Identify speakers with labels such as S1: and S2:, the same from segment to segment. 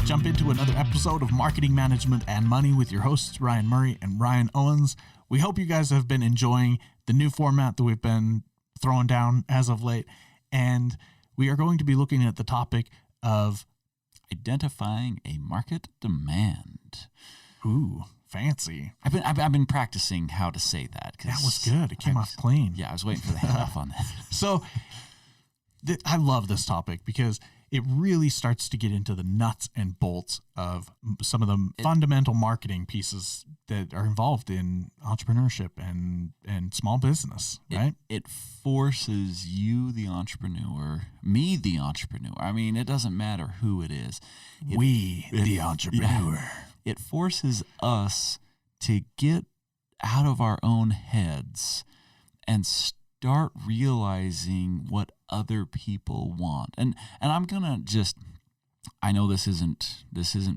S1: jump into another episode of Marketing Management and Money with your hosts, Ryan Murray and Ryan Owens. We hope you guys have been enjoying the new format that we've been throwing down as of late. And we are going to be looking at the topic of
S2: identifying a market demand.
S1: Ooh, fancy.
S2: I've been practicing how to say that.
S1: That was good. It came off clean.
S2: Yeah, I was waiting for the handoff on that.
S1: So I love this topic because it really starts to get into the nuts and bolts of some of the fundamental marketing pieces that are involved in entrepreneurship and small business, right?
S2: It forces you, the entrepreneur, me, the entrepreneur. I mean, it doesn't matter who it is.
S1: The entrepreneur.
S2: Yeah, it forces us to get out of our own heads and start realizing what other people want. And I'm gonna I know this isn't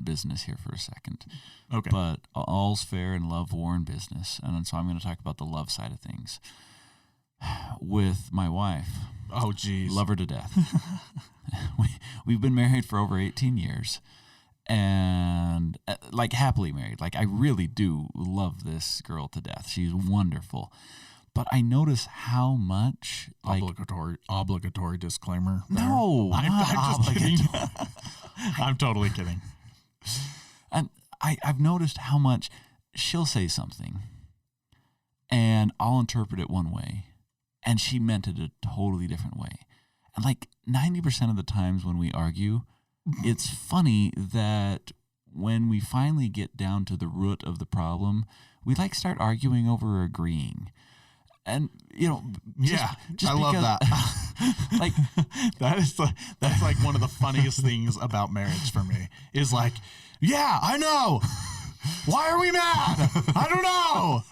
S2: business here for a second.
S1: Okay.
S2: But all's fair in love, war, and business. And so I'm gonna talk about the love side of things. With my wife.
S1: Oh geez.
S2: Love her to death. We've been married for over 18 years. And like happily married. Like I really do love this girl to death. She's wonderful. But I notice how much
S1: obligatory disclaimer.
S2: No,
S1: I'm just kidding. I'm totally kidding.
S2: And I've noticed how much she'll say something and I'll interpret it one way and she meant it a totally different way. And like 90% of the times when we argue, it's funny that when we finally get down to the root of the problem, we like start arguing over agreeing. And
S1: I love that.
S2: Like
S1: that's like one of the funniest things about marriage for me is like, yeah, I know. Why are we mad? I don't know.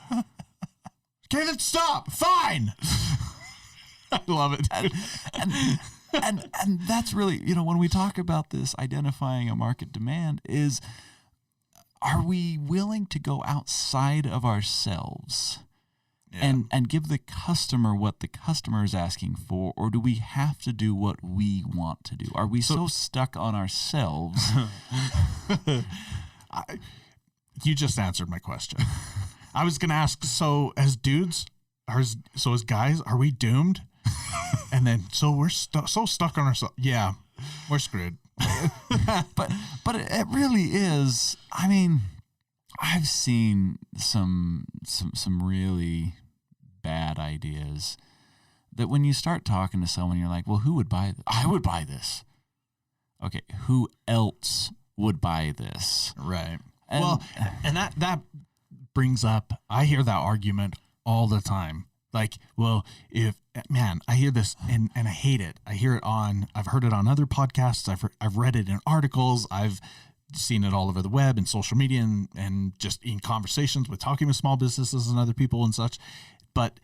S1: Okay, then stop. Fine. I love it.
S2: And that's really, when we talk about this identifying a market demand is, are we willing to go outside of ourselves? Yeah. And give the customer what the customer is asking for, or do we have to do what we want to do? Are we so stuck on ourselves?
S1: You just answered my question. I was going to ask, so as dudes, as guys, are we doomed? And then, so we're so stuck on ourselves. Yeah, we're screwed.
S2: but it really is. I mean, I've seen some really bad ideas that when you start talking to someone, you're like, well, who would buy this? I would buy this. Okay, who else would buy this?
S1: Right. And that brings up, I hear that argument all the time. Like, well, I hear this and I hate it. I've heard it on other podcasts. I've read it in articles. I've seen it all over the web and social media and just in conversations with talking with small businesses and other people and such. But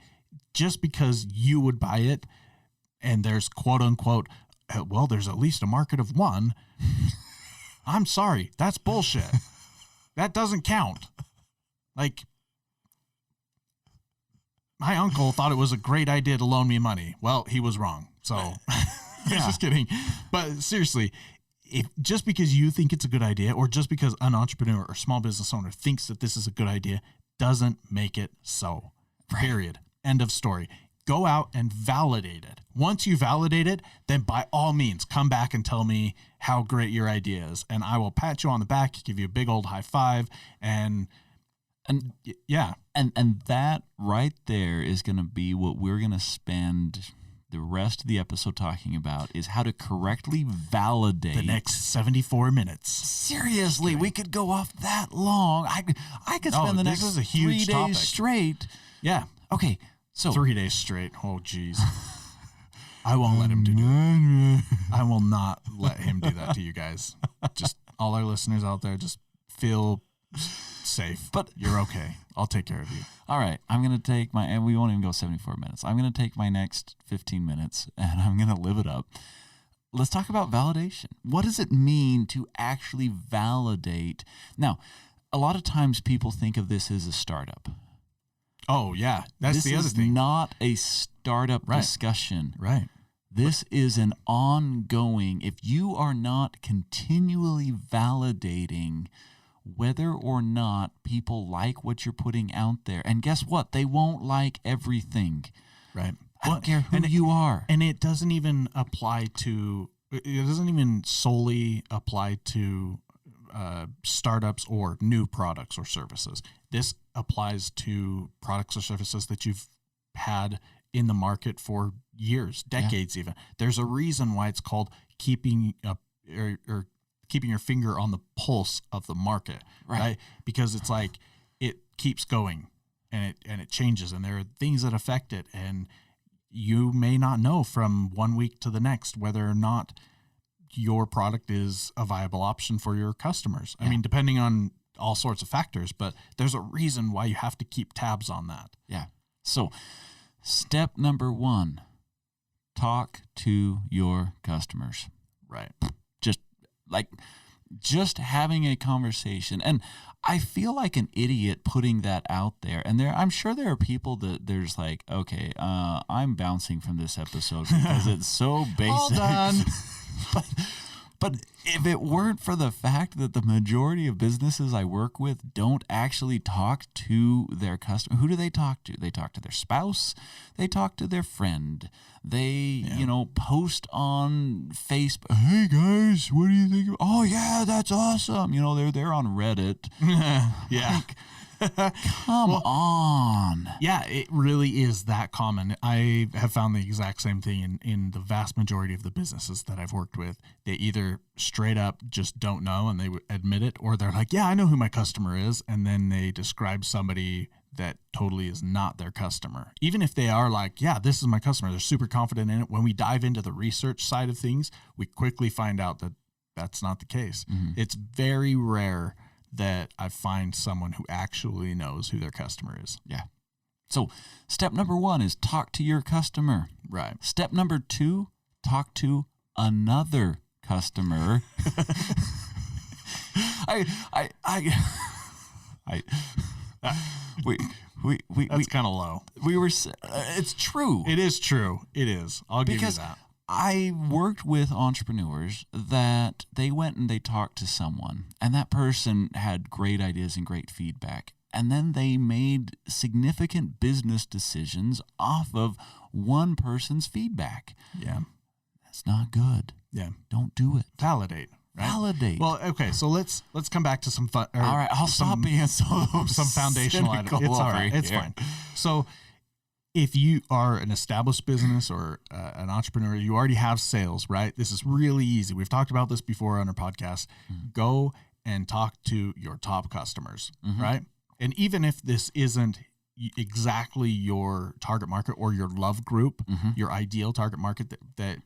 S1: just because you would buy it and there's quote unquote, well, there's at least a market of one. I'm sorry. That's bullshit. That doesn't count. Like, my uncle thought it was a great idea to loan me money. Well, he was wrong. So just kidding. But seriously, just because you think it's a good idea or just because an entrepreneur or small business owner thinks that this is a good idea doesn't make it so. Period. End of story. Go out and validate it. Once you validate it, then by all means, come back and tell me how great your idea is. And I will pat you on the back, give you a big old high five, and yeah.
S2: And that right there is going to be what we're going to spend the rest of the episode talking about, is how to correctly validate
S1: the next 74 minutes.
S2: Seriously, we could go off that long. I could spend the next 3 days straight.
S1: Yeah.
S2: Okay. So
S1: 3 days straight. Oh, geez. I won't let him do that. I will not let him do that to you guys. Just all our listeners out there, just feel safe. But you're okay. I'll take care of you.
S2: All right. I'm going to take and we won't even go 74 minutes. I'm going to take my next 15 minutes and I'm going to live it up. Let's talk about validation. What does it mean to actually validate? Now, a lot of times people think of this as a startup.
S1: Oh, yeah. That's the other thing.
S2: This is not a startup discussion.
S1: Right.
S2: This is an ongoing, if you are not continually validating whether or not people like what you're putting out there, and guess what? They won't like everything.
S1: Right.
S2: I don't care who you are.
S1: And it doesn't even apply to, it doesn't even solely apply to startups or new products or services. This applies to products or services that you've had in the market for years, decades even. There's a reason why it's called keeping or keeping your finger on the pulse of the market, right? Because it's like it keeps going and it changes, and there are things that affect it, and you may not know from 1 week to the next whether or not your product is a viable option for your customers. I mean, depending on all sorts of factors, but there's a reason why you have to keep tabs on that.
S2: Yeah. So step number 1, talk to your customers.
S1: Right.
S2: Just having a conversation. And I feel like an idiot putting that out there. And I'm sure there are people that there's like, okay, I'm bouncing from this episode because it's so basic.
S1: All done.
S2: But if it weren't for the fact that the majority of businesses I work with don't actually talk to their customer, who do they talk to? They talk to their spouse. They talk to their friend. They, post on Facebook. Hey guys, what do you think? Oh yeah, that's awesome. They're on Reddit.
S1: Yeah.
S2: Come on.
S1: Yeah, it really is that common. I have found the exact same thing in the vast majority of the businesses that I've worked with. They either straight up just don't know and they admit it, or they're like, yeah, I know who my customer is. And then they describe somebody that totally is not their customer. Even if they are like, yeah, this is my customer, they're super confident in it. When we dive into the research side of things, we quickly find out that that's not the case. Mm-hmm. It's very rare that I find someone who actually knows who their customer is.
S2: Yeah. So step number 1 is talk to your customer.
S1: Right.
S2: Step number 2, talk to another customer.
S1: That's kind of low.
S2: It's true.
S1: It is true. It is. I'll give you that.
S2: I worked with entrepreneurs that they went and they talked to someone, and that person had great ideas and great feedback. And then they made significant business decisions off of one person's feedback.
S1: Yeah.
S2: That's not good.
S1: Yeah.
S2: Don't do it.
S1: Validate. Right?
S2: Validate.
S1: Well, okay, so let's come back to some fun.
S2: All right, I'll stop being some
S1: foundational items. It's all right. It's fine. So if you are an established business or an entrepreneur, you already have sales, right? This is really easy. We've talked about this before on our podcast. Mm-hmm. Go and talk to your top customers, mm-hmm. right? And even if this isn't exactly your target market or your love group, mm-hmm. your ideal target market that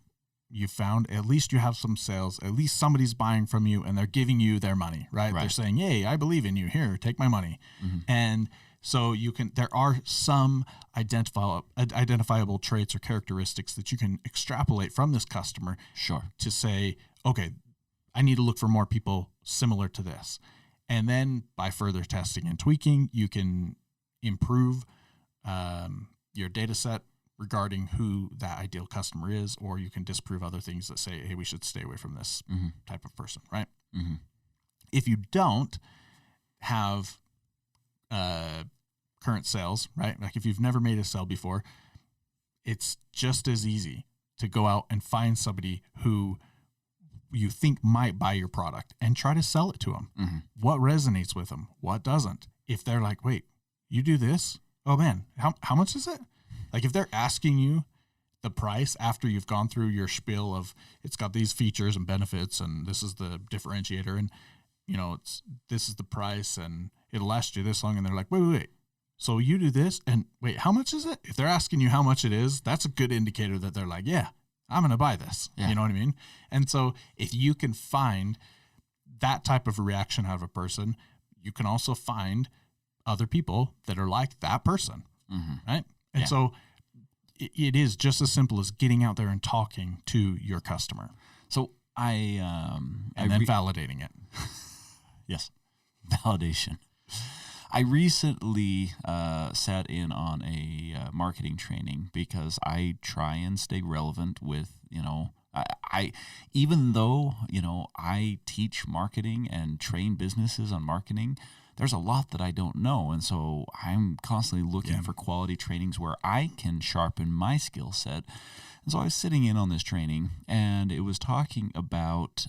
S1: you found, at least you have some sales. At least somebody's buying from you and they're giving you their money, right? They're saying, "Yay, I believe in you. Here, take my money." Mm-hmm. And so there are some identifiable traits or characteristics that you can extrapolate from this customer.
S2: Sure. To
S1: say, okay, I need to look for more people similar to this. And then by further testing and tweaking, you can improve your data set regarding who that ideal customer is, or you can disprove other things that say, hey, we should stay away from this mm-hmm. type of person, right? Mm-hmm. If you don't have current sales, right? Like if you've never made a sale before, it's just as easy to go out and find somebody who you think might buy your product and try to sell it to them. Mm-hmm. What resonates with them? What doesn't? If they're like, wait, you do this? Oh man, how much is it? Like if they're asking you the price after you've gone through your spiel of it's got these features and benefits and this is the differentiator and this is the price and it'll last you this long, and they're like, wait. So you do this and wait, how much is it? If they're asking you how much it is, that's a good indicator that they're like, yeah, I'm going to buy this. Yeah. You know what I mean? And so if you can find that type of reaction out of a person, you can also find other people that are like that person. Mm-hmm. Right. And so it is just as simple as getting out there and talking to your customer.
S2: So
S1: validating it.
S2: Yes. Validation. I recently sat in on a marketing training because I try and stay relevant with, I even though, I teach marketing and train businesses on marketing, there's a lot that I don't know. And so I'm constantly looking for quality trainings where I can sharpen my skill set. And so I was sitting in on this training, and it was talking about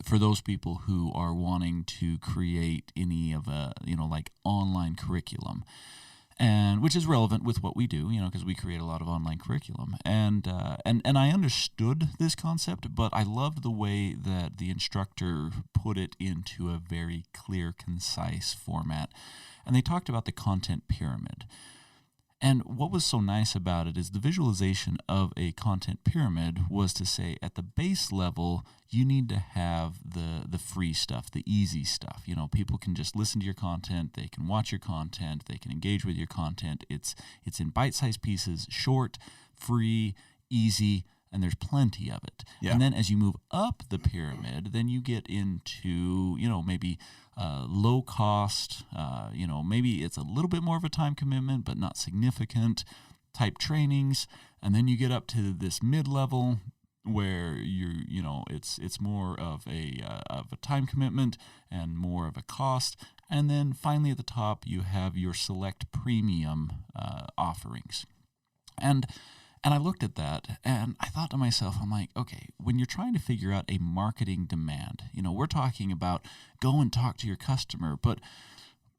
S2: for those people who are wanting to create any of a, like online curriculum, and which is relevant with what we do, because we create a lot of online curriculum. And I understood this concept, but I loved the way that the instructor put it into a very clear, concise format. And they talked about the content pyramid. And what was so nice about it is the visualization of a content pyramid was to say at the base level, you need to have the free stuff, the easy stuff. People can just listen to your content, they can watch your content, they can engage with your content. It's in bite-sized pieces, short, free, easy, and there's plenty of it.
S1: Yeah.
S2: And then as you move up the pyramid, then you get into, maybe low cost, maybe it's a little bit more of a time commitment, but not significant type trainings. And then you get up to this mid-level where it's more of a time commitment and more of a cost. And then finally at the top, you have your select premium offerings. And I looked at that and I thought to myself, I'm like, okay, when you're trying to figure out a marketing demand, we're talking about go and talk to your customer, but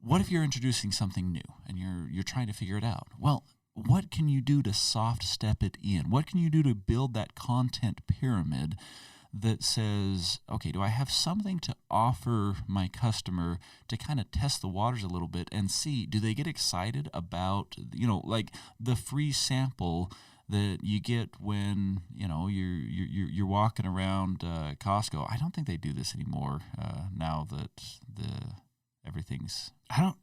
S2: what if you're introducing something new and you're trying to figure it out? Well, what can you do to soft step it in? What can you do to build that content pyramid that says, okay, do I have something to offer my customer to kind of test the waters a little bit and see, do they get excited about, like the free sample that you get when you're walking around Costco. I don't think they do this anymore now that everything's.
S1: I don't.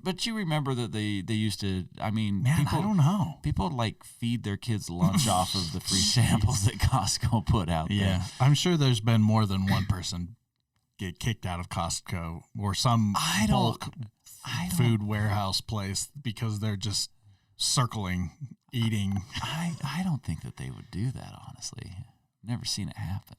S2: But you remember that they used to. I mean,
S1: Man, I don't know.
S2: People like feed their kids lunch off of the free samples that Costco put out there.
S1: Yeah, I'm sure there's been more than one person get kicked out of Costco or some bulk food warehouse place because they're just circling. Eating.
S2: I don't think that they would do that, honestly. Never seen it happen.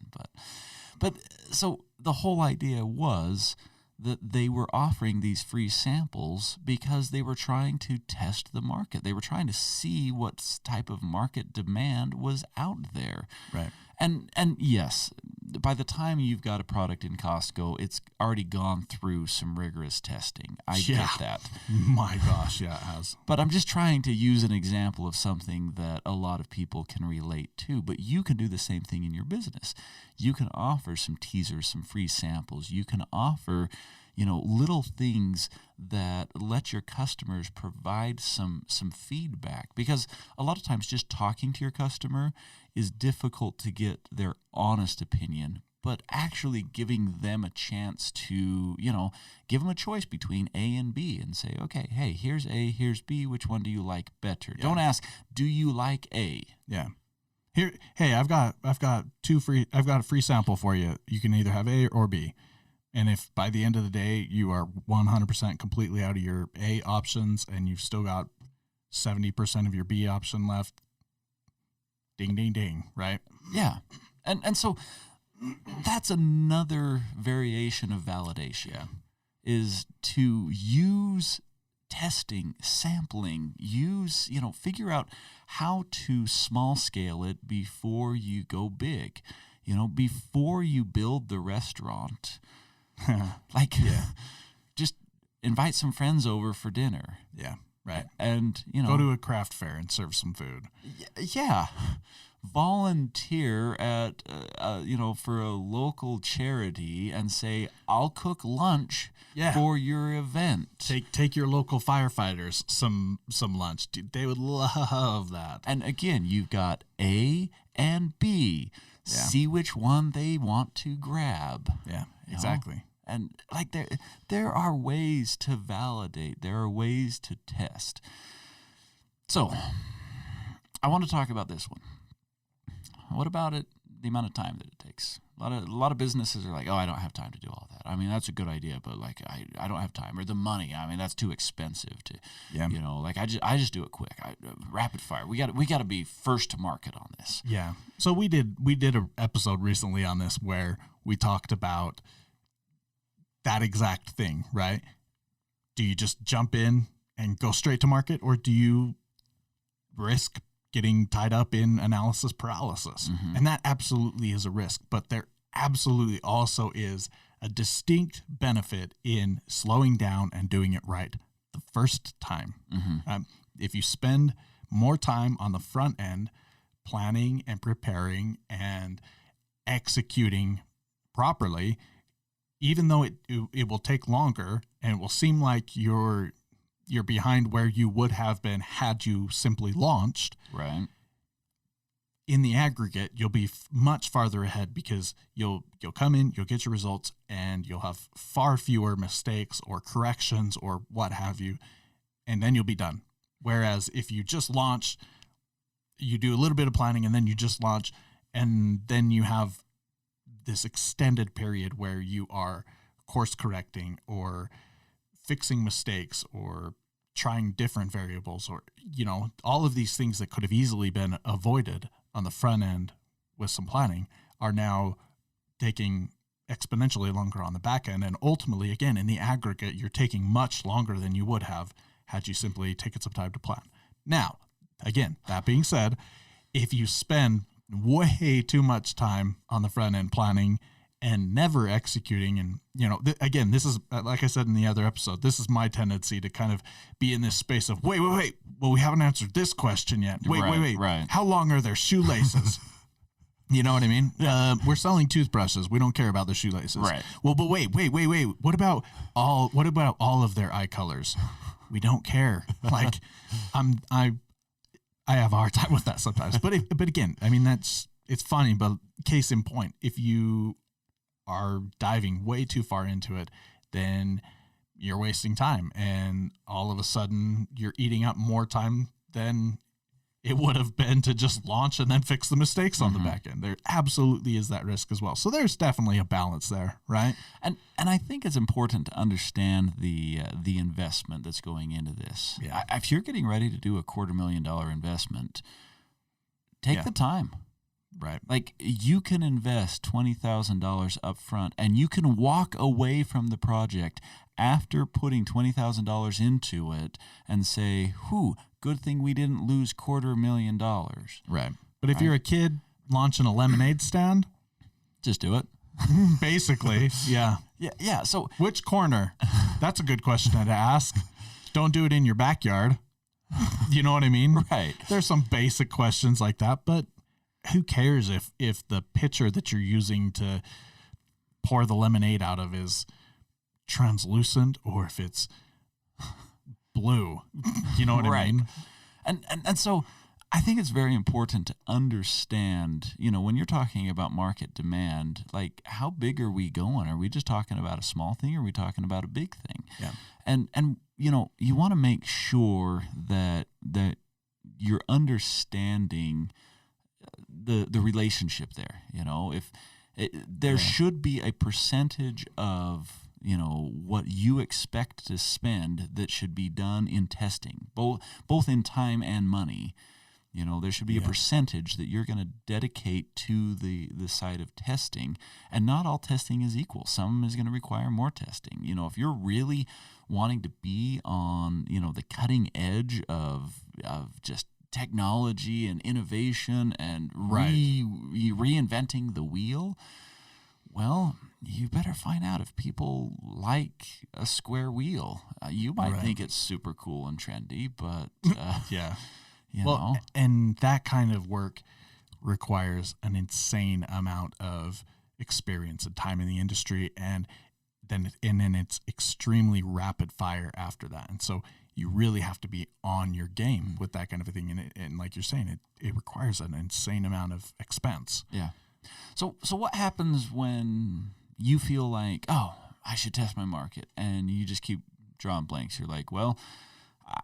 S2: But so the whole idea was that they were offering these free samples because they were trying to test the market. They were trying to see what type of market demand was out there.
S1: Right.
S2: And yes, by the time you've got a product in Costco, it's already gone through some rigorous testing. I get that.
S1: My gosh, yeah, it has.
S2: But I'm just trying to use an example of something that a lot of people can relate to. But you can do the same thing in your business. You can offer some teasers, some free samples. You can offer, little things that let your customers provide some feedback. Because a lot of times just talking to your customer is difficult to get their honest opinion, but actually giving them a chance to, give them a choice between A and B and say, okay, hey, here's A, here's B, which one do you like better? Yeah. Don't ask, do you like A?
S1: Yeah. Here, hey, I've got a free sample for you. You can either have A or B. And if by the end of the day you are 100% completely out of your A options and you've still got 70% of your B option left, ding, ding, ding, right?
S2: Yeah. And so that's another variation of validation, is to use testing, sampling, figure out how to small scale it before you go big, before you build the restaurant. Just invite some friends over for dinner.
S1: Yeah. Right.
S2: And,
S1: go to a craft fair and serve some food.
S2: Yeah. Volunteer at, for a local charity and say, I'll cook lunch for your event.
S1: Take your local firefighters some lunch. Dude, they would love that.
S2: And again, you've got A and B. Yeah. See which one they want to grab.
S1: Yeah, exactly.
S2: And there are ways to validate. There are ways to test. So, I want to talk about this one. What about it? the amount of time that it takes. A lot of businesses are like, oh, I don't have time to do all that. I mean, that's a good idea, but like I don't have time, or the money. I mean, that's too expensive to, like I just do it quick. Rapid fire. We got to be first to market on this.
S1: Yeah. So we did an episode recently on this where we talked about that exact thing, right? Do you just jump in and go straight to market, or do you risk getting tied up in analysis paralysis?
S2: Mm-hmm.
S1: And that absolutely is a risk, but there absolutely also is a distinct benefit in slowing down and doing it right the first time.
S2: Mm-hmm.
S1: If you spend more time on the front end planning and preparing and executing properly, even though it will take longer and it will seem like you're behind where you would have been had you simply launched,
S2: right?
S1: In the aggregate, you'll be much farther ahead because you'll come in, you'll get your results, and you'll have far fewer mistakes or corrections or what have you, and then you'll be done. Whereas if you just launch, you do a little bit of planning and then you just launch, and then you have this extended period where you are course correcting or fixing mistakes or trying different variables, or all of these things that could have easily been avoided on the front end with some planning are now taking exponentially longer on the back end. And ultimately, again, in the aggregate, you're taking much longer than you would have had you simply taken some time to plan. Now, again, that being said, if you spend way too much time on the front end planning and never executing, and again, this is like I said in the other episode, this is my tendency to kind of be in this space of wait, well, we haven't answered this question yet. Wait,
S2: right.
S1: How long are their shoelaces? You know what I mean? We're selling toothbrushes. We don't care about the shoelaces.
S2: Right.
S1: Well, but wait. What about all of their eye colors? We don't care. Like, I have a hard time with that sometimes. But again, I mean, it's funny. But case in point, if you are diving way too far into it, then you're wasting time, and all of a sudden you're eating up more time than it would have been to just launch and then fix the mistakes on the back end. There absolutely is that risk as well. So there's definitely a balance there, right?
S2: And I think it's important to understand the investment that's going into this.
S1: Yeah.
S2: If you're getting ready to do a $250,000 investment, take the time.
S1: Right.
S2: Like, you can invest $20,000 up front, and you can walk away from the project after putting $20,000 into it and say, good thing we didn't lose $250,000.
S1: Right. But if you're a kid launching a lemonade stand,
S2: just do it.
S1: Basically, yeah.
S2: Yeah. So
S1: which corner? That's a good question to ask. Don't do it in your backyard. You know what I mean?
S2: Right.
S1: There's some basic questions like that, but who cares if the pitcher that you're using to pour the lemonade out of is translucent or if it's blue? You know what I mean?
S2: And so I think it's very important to understand, when you're talking about market demand, like, how big are we going? Are we just talking about a small thing, or are we talking about a big thing?
S1: Yeah.
S2: And you want to make sure that you're understanding the relationship there. If there should be a percentage of what you expect to spend that should be done in testing, both in time and money. There should be a percentage that you're going to dedicate to the side of testing, and not all testing is equal. Some is going to require more testing. If you're really wanting to be on the cutting edge of just technology and innovation and reinventing the wheel, well, you better find out if people like a square wheel. You might think it's super cool and trendy, but
S1: yeah.
S2: Well,
S1: and that kind of work requires an insane amount of experience and time in the industry, and then it's extremely rapid fire after that. And so you really have to be on your game with that kind of a thing. And like you're saying, it requires an insane amount of expense.
S2: Yeah. So what happens when you feel like, I should test my market, and you just keep drawing blanks? You're like, well,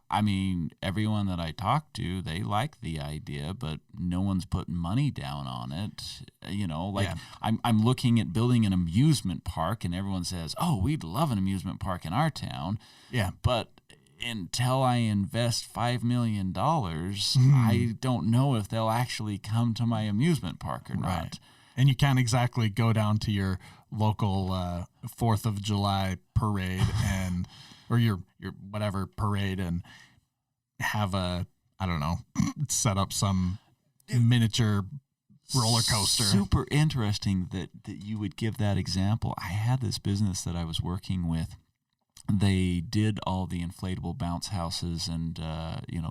S2: I mean, everyone that I talk to, they like the idea, but no one's putting money down on it. You know, like
S1: Yeah.
S2: I'm looking at building an amusement park, and everyone says, "Oh, we'd love an amusement park in our town,"
S1: Yeah.
S2: but until I invest $5 million, I don't know if they'll actually come to my amusement park or
S1: Right.
S2: not.
S1: And you can't exactly go down to your local 4th of July parade and or your whatever parade and have a, I don't know, set up some miniature roller coaster.
S2: Super interesting that you would give that example. I had this business that I was working with. They did all the inflatable bounce houses and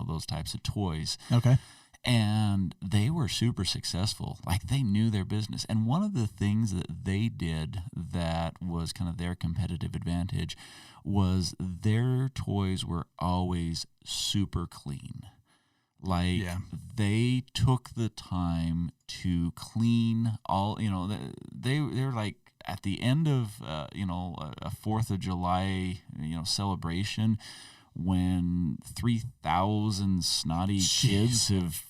S2: those types of toys.
S1: Okay.
S2: And they were super successful. Like, they knew their business. And one of the things that they did that was kind of their competitive advantage was their toys were always super clean. Like,
S1: Yeah.
S2: they took the time to clean all, they're like at the end of, a 4th of July, celebration, when 3,000 snotty kids have,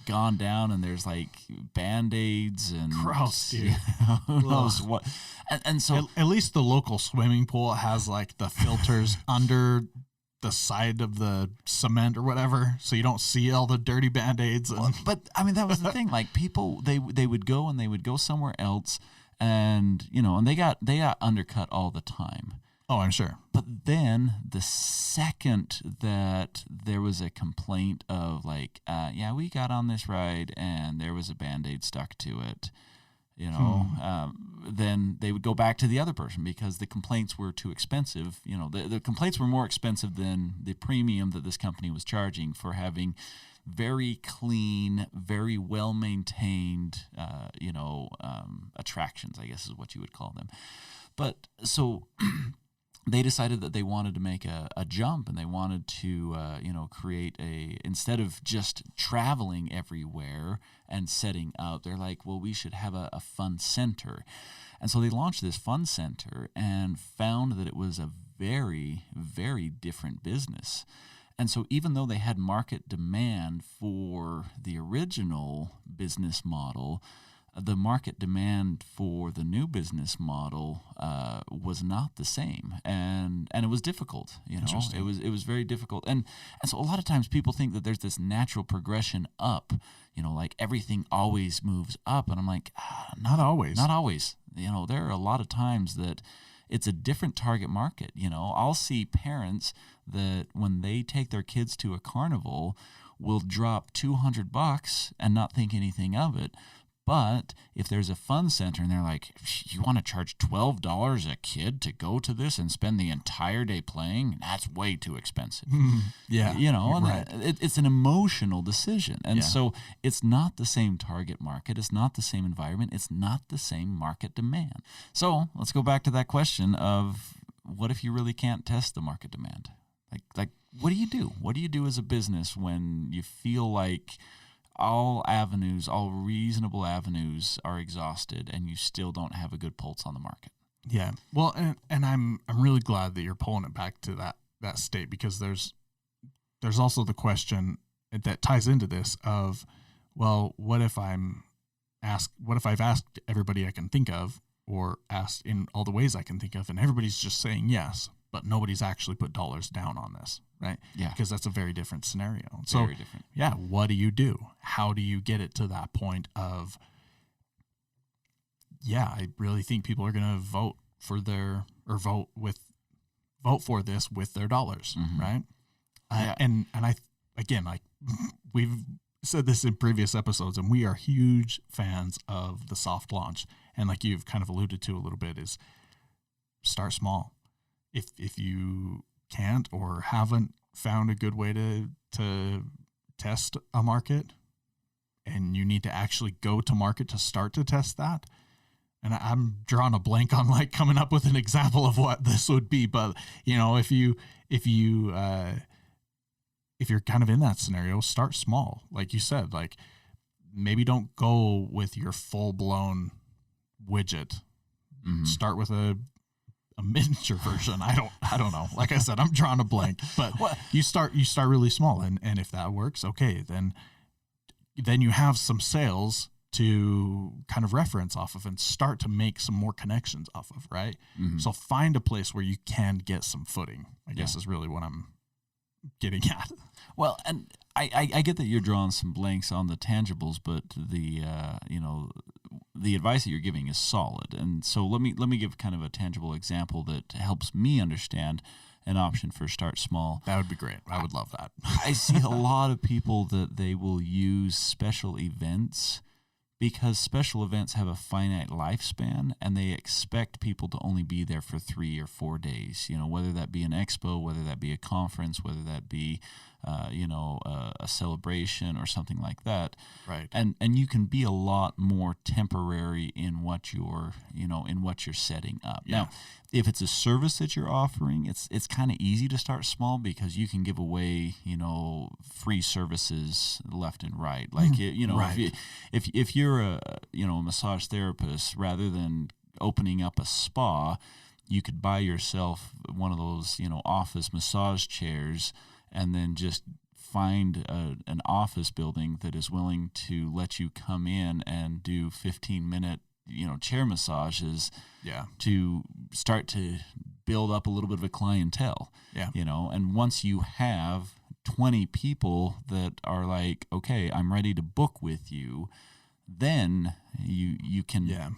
S2: gone down and there's like Band-Aids and
S1: Gross, dude.
S2: who knows what. And so
S1: At least the local swimming pool has like the filters under the side of the cement or whatever, so you don't see all the dirty Band-Aids. And
S2: but I mean, that was the thing. Like, people, they would go somewhere else, and they got undercut all the time.
S1: oh, I'm sure.
S2: But then the second that there was a complaint of like, we got on this ride and there was a Band-Aid stuck to it, then they would go back to the other person because the complaints were too expensive. The complaints were more expensive than the premium that this company was charging for having very clean, very well-maintained, attractions, I guess is what you would call them. But so they decided that they wanted to make a jump, and they wanted to, create instead of just traveling everywhere and setting up, they're like, well, we should have a fun center. And so they launched this fun center and found that it was a very, very different business. And so even though they had market demand for the original business model, the market demand for the new business model was not the same, and it was difficult.
S1: Interesting.
S2: It was very difficult, and so a lot of times people think that there's this natural progression up. Like everything always moves up, and I'm like,
S1: Not always.
S2: not always. There are a lot of times that it's a different target market. I'll see parents that when they take their kids to a carnival will drop $200 and not think anything of it. But if there's a fun center and they're like, you want to charge $12 a kid to go to this and spend the entire day playing? That's way too expensive.
S1: Yeah.
S2: And
S1: right.
S2: it's an emotional decision. And
S1: Yeah.
S2: so it's not the same target market. It's not the same environment. It's not the same market demand. So let's go back to that question of, what if you really can't test the market demand? Like what do you do? What do you do as a business when you feel like all reasonable avenues are exhausted and you still don't have a good pulse on the market?
S1: Yeah. Well, and I'm really glad that you're pulling it back to that state, because there's also the question that ties into this of, well, what if I've asked everybody I can think of, or asked in all the ways I can think of, and everybody's just saying yes, but nobody's actually put dollars down on this, right?
S2: Yeah.
S1: Because that's a very different scenario. So,
S2: Very different.
S1: yeah, what do you do? How do you get it to that point of, yeah, I really think people are going to vote for this with their dollars,
S2: Mhm.
S1: right?
S2: Yeah.
S1: And I, again, like we've said this in previous episodes, and we are huge fans of the soft launch. And like you've kind of alluded to a little bit, is start small. If you can't or haven't found a good way to test a market, and you need to actually go to market to start to test that. And I'm drawing a blank on like coming up with an example of what this would be, but if you're kind of in that scenario, start small. Like you said, like maybe don't go with your full blown widget.
S2: Mhm.
S1: Start with a a miniature version. I don't know. Like I said, I'm drawing a blank, but you start really small, and if that works, okay, then you have some sales to kind of reference off of and start to make some more connections off of, right?
S2: Mm-hmm.
S1: So find a place where you can get some footing, I guess is really what I'm getting at.
S2: Well, and I get that you're drawing some blanks on the tangibles, but the the advice that you're giving is solid. And so let me give kind of a tangible example that helps me understand an option for start small.
S1: That would be great. I would love that.
S2: I see a lot of people that they will use special events because special events have a finite lifespan and they expect people to only be there for 3 or 4 days, whether that be an expo, whether that be a conference, whether that be, a celebration or something like that.
S1: Right.
S2: And you can be a lot more temporary in what you're setting up.
S1: Yeah.
S2: Now, if it's a service that you're offering, it's kind of easy to start small because you can give away, free services left and right. Like,
S1: Right.
S2: if you're a massage therapist, rather than opening up a spa, you could buy yourself one of those, office massage chairs and then just find an office building that is willing to let you come in and do 15-minute, chair massages
S1: Yeah.
S2: to start to build up a little bit of a clientele.
S1: Yeah.
S2: And once you have 20 people that are like, okay, I'm ready to book with you, then you can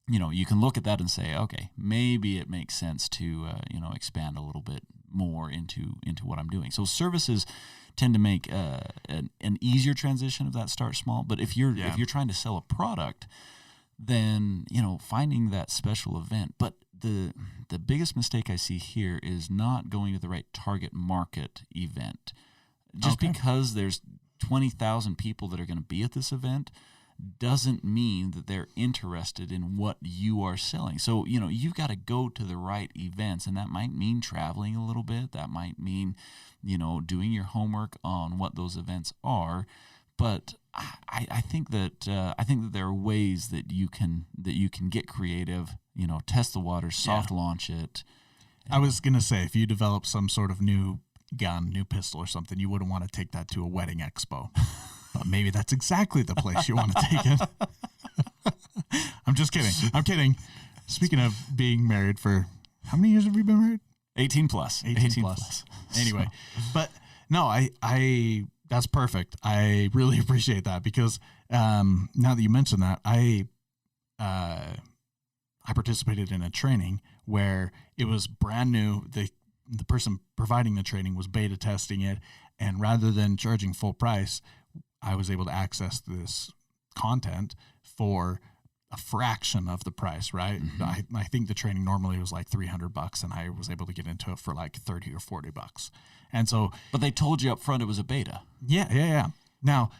S2: you can look at that and say, okay, maybe it makes sense to expand a little bit more into what I'm doing. So services tend to make an easier transition of that start small. But if you're trying to sell a product, then finding that special event. But the biggest mistake I see here is not going to the right target market event. Just because there's 20,000 people that are going to be at this event doesn't mean that they're interested in what you are selling. So, you've got to go to the right events, and that might mean traveling a little bit. That might mean, doing your homework on what those events are. But I think that there are ways that you can get creative, test the water, soft launch it.
S1: I was going to say, if you develop some sort of new gun, new pistol or something, you wouldn't want to take that to a wedding expo. But maybe that's exactly the place you want to take it. I'm just kidding. I'm kidding. Speaking of being married for, how many years have you been married?
S2: 18 plus.
S1: 18 plus. Anyway, but no, I that's perfect. I really appreciate that because now that you mentioned that, I participated in a training where it was brand new. The person providing the training was beta testing it, and rather than charging full price, I was able to access this content for a fraction of the price, right? Mm-hmm. I think the training normally was like $300, and I was able to get into it for like $30 or $40. And so,
S2: but they told you up front it was a beta.
S1: Yeah. Now,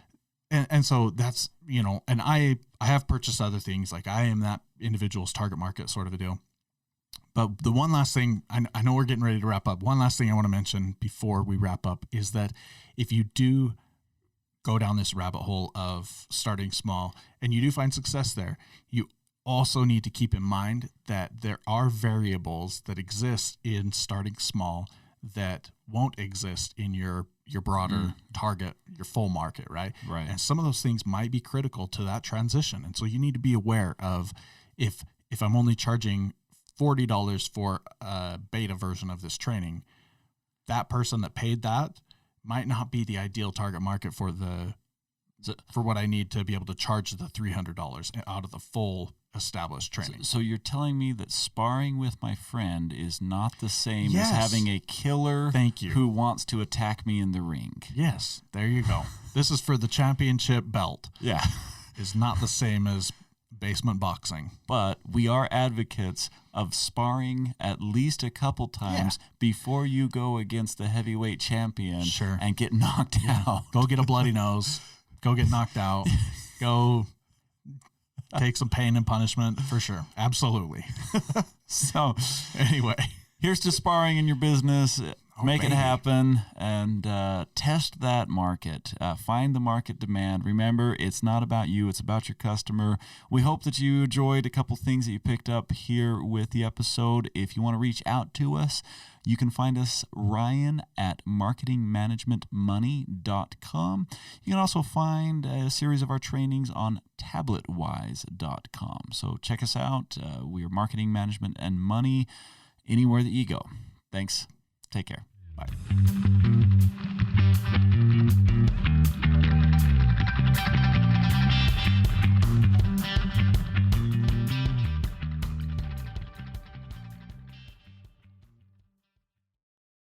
S1: and so that's, and I have purchased other things. Like I am that individual's target market sort of a deal. But the one last thing, I know we're getting ready to wrap up. One last thing I want to mention before we wrap up is that if you do go down this rabbit hole of starting small and you do find success there, you also need to keep in mind that there are variables that exist in starting small that won't exist in your broader target, your full market, right?
S2: Right.
S1: And some of those things might be critical to that transition. And so you need to be aware of if I'm only charging $40 for a beta version of this training, that person that paid that might not be the ideal target market for what I need to be able to charge the $300 out of the full established training.
S2: So you're telling me that sparring with my friend is not the same
S1: Yes.
S2: as having a killer
S1: Thank you.
S2: who wants to attack me in the ring.
S1: Yes, there you go. This is for the championship belt.
S2: Yeah.
S1: Is not the same as basement boxing.
S2: But we are advocates of sparring at least a couple times before you go against the heavyweight champion and get knocked out.
S1: Go get a bloody nose. Go get knocked out. Go take some pain and punishment for sure. Absolutely.
S2: So
S1: anyway,
S2: here's to sparring in your business. Make it
S1: baby.
S2: happen and test that market. Find the market demand. Remember, it's not about you, it's about your customer. We hope that you enjoyed a couple things that you picked up here with the episode. If you want to reach out to us, you can find us, Ryan, at marketingmanagementmoney.com. You can also find a series of our trainings on tabletwise.com. So check us out. We are Marketing Management and Money anywhere that you go. Thanks. Take care. Bye.